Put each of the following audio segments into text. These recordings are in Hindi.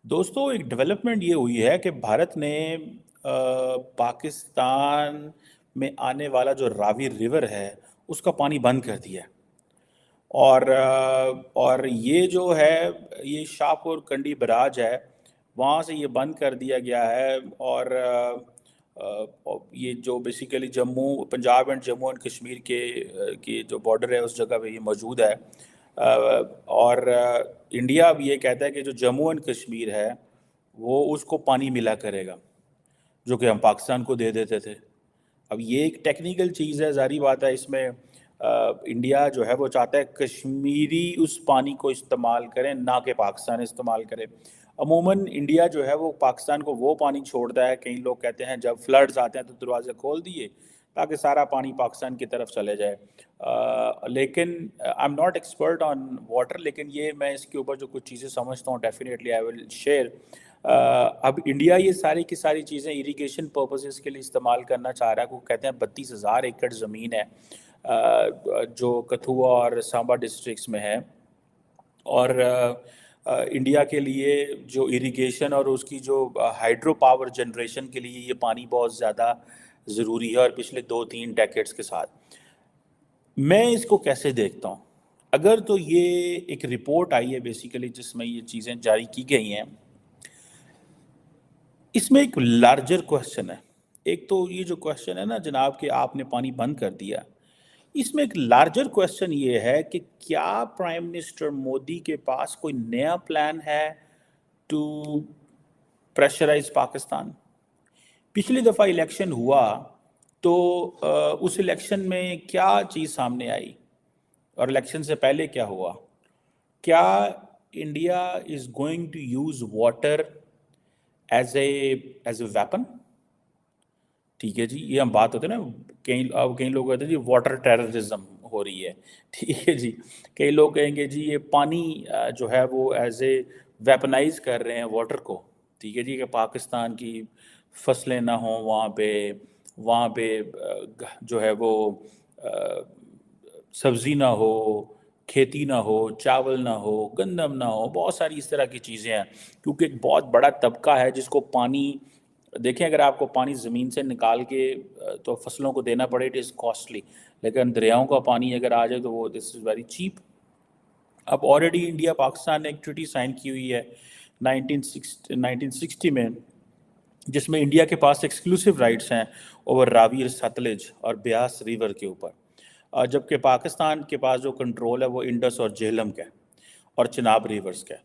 दोस्तों एक डेवलपमेंट ये हुई है कि भारत ने पाकिस्तान में आने वाला जो रावी रिवर है उसका पानी बंद कर दिया है। और ये जो है ये शाहपुर कंडी बराज है, वहाँ से ये बंद कर दिया गया है। और ये जो basically Jammu Punjab and Jammu and Kashmir के जो बॉर्डर है उस जगह पे ये मौजूद है। और इंडिया अब ये कहता है कि जो जम्मू एंड कश्मीर है वो उसको पानी मिला करेगा, जो कि हम पाकिस्तान को दे देते थे। अब ये एक टेक्निकल चीज़ है, ज़ाहिर बात है इसमें इंडिया जो है वो चाहता है कश्मीरी उस पानी को इस्तेमाल करें, ना कि पाकिस्तान इस्तेमाल करे। अमूमन इंडिया जो है वो पाकिस्तान को वो पानी छोड़ता है, कई लोग कहते हैं जब फ्लड्स आते हैं तो दरवाजे खोल दिए ताकि सारा पानी पाकिस्तान की तरफ चले जाए। लेकिन I am not expert on water, लेकिन ये मैं इसके ऊपर जो कुछ चीज़ें समझता हूँ डेफिनेटली आई विल शेयर। अब इंडिया ये सारी की सारी चीज़ें इरिगेशन पर्पसेस के लिए इस्तेमाल करना चाह रहा है। वो कहते हैं 32,000 एकड़ ज़मीन है जो कठुआ और सांबा डिस्ट्रिक्ट्स में है। और इंडिया के लिए जो इरिगेशन और उसकी जो हाइड्रो पावर जनरेशन के लिए ये पानी बहुत ज़्यादा ज़रूरी है, और पिछले 2-3 डेकेड्स के साथ मैं इसको कैसे देखता हूँ। अगर तो ये एक रिपोर्ट आई है बेसिकली जिसमें ये चीज़ें जारी की गई हैं, इसमें एक लार्जर क्वेश्चन है। एक तो ये जो क्वेश्चन है ना जनाब कि आपने पानी बंद कर दिया, इसमें एक लार्जर क्वेश्चन ये है कि क्या प्राइम मिनिस्टर मोदी के पास कोई नया प्लान है टू प्रेशराइज पाकिस्तान। पिछली दफ़ा इलेक्शन हुआ तो उस इलेक्शन में क्या चीज़ सामने आई, और इलेक्शन से पहले क्या हुआ? क्या India is going to use water as a weapon? ठीक है जी, ये हम बात होते हैं ना, कई लोग कहते हैं जी वाटर टेररिज्म हो रही है। ठीक है जी, कई लोग कहेंगे जी ये पानी जो है वो एज ए वेपनाइज कर रहे हैं वाटर को। ठीक है जी, कि पाकिस्तान की फसलें ना हों वहाँ पे जो है वो सब्ज़ी ना हो, खेती ना हो, चावल ना हो, गंदम ना हो, बहुत सारी इस तरह की चीज़ें हैं। क्योंकि एक बहुत बड़ा तबका है जिसको पानी, देखें अगर आपको पानी ज़मीन से निकाल के तो फसलों को देना पड़े, इट इज़ कॉस्टली। लेकिन दरियाओं का पानी अगर आ जाए तो वो दिस इज़ वेरी चीप। अब ऑलरेडी इंडिया पाकिस्तान ने एक ट्रीटी साइन की हुई है 1960 में, जिसमें इंडिया के पास एक्सक्लूसिव राइट्स हैं ओवर रावी और सतलज और ब्यास रिवर के ऊपर। जबकि पाकिस्तान के पास जो कंट्रोल है वो इंडस और झेलम का है और चिनाब रिवर्स का है।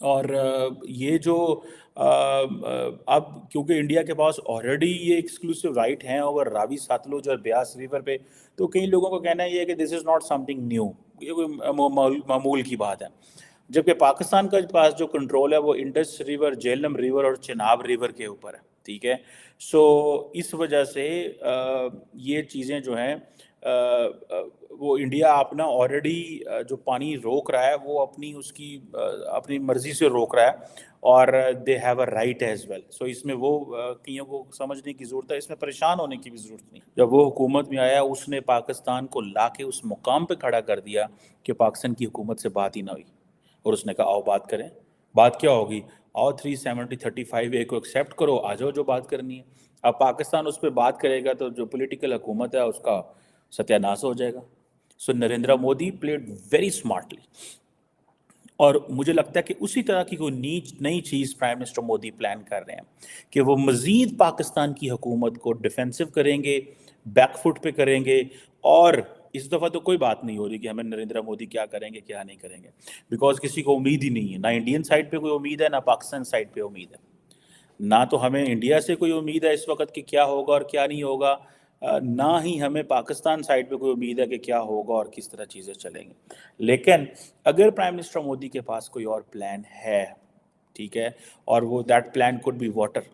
और ये जो अब क्योंकि इंडिया के पास ऑलरेडी ये एक्सक्लूसिव राइट हैं ओवर रावी सतलुज और ब्यास रिवर पे, तो कई लोगों का कहना ये है कि this is not something new, ये कोई मामूल की बात है। जबकि पाकिस्तान का पास जो कंट्रोल है वो इंडस रिवर, झेलम रिवर और चिनाब रिवर के ऊपर है। ठीक है, सो इस वजह से ये चीज़ें जो हैं वो इंडिया अपना ऑलरेडी जो पानी रोक रहा है वो अपनी मर्जी से रोक रहा है, और they have a right as well. So इसमें वो कईयों को समझने की ज़रूरत है, इसमें परेशान होने की भी ज़रूरत नहीं। जब वो हुकूमत में आया उसने पाकिस्तान को ला के उस मुकाम पे खड़ा कर दिया कि पाकिस्तान की हुकूमत से बात ही ना हुई, और उसने कहा आओ बात करें। बात क्या होगी? आओ 370-35A को एक्सेप्ट करो, आ जाओ जो बात करनी है। अब पाकिस्तान उस पर बात करेगा तो जो पॉलिटिकल हुकूमत है उसका सत्यानाश हो जाएगा। So Narendra Modi played very smartly, और मुझे लगता है कि उसी तरह की कोई नई चीज़ प्राइम मिनिस्टर मोदी प्लान कर रहे हैं कि वो मज़ीद पाकिस्तान की हुकूमत को डिफेंसिव करेंगे, बैकफुट पे करेंगे। और इस दफ़ा तो कोई बात नहीं हो रही कि हमें नरेंद्र मोदी क्या करेंगे क्या नहीं करेंगे, बिकॉज किसी को उम्मीद ही नहीं है। ना इंडियन साइड पे कोई उम्मीद है, ना पाकिस्तान साइड पे उम्मीद है। ना तो हमें इंडिया से कोई उम्मीद है इस वक्त कि क्या होगा और क्या नहीं होगा, ना ही हमें पाकिस्तान साइड पे कोई उम्मीद है कि क्या होगा और किस तरह चीज़ें चलेंगी। लेकिन अगर प्राइम मिनिस्टर मोदी के पास कोई और प्लान है, ठीक है, और वो that plan could be water.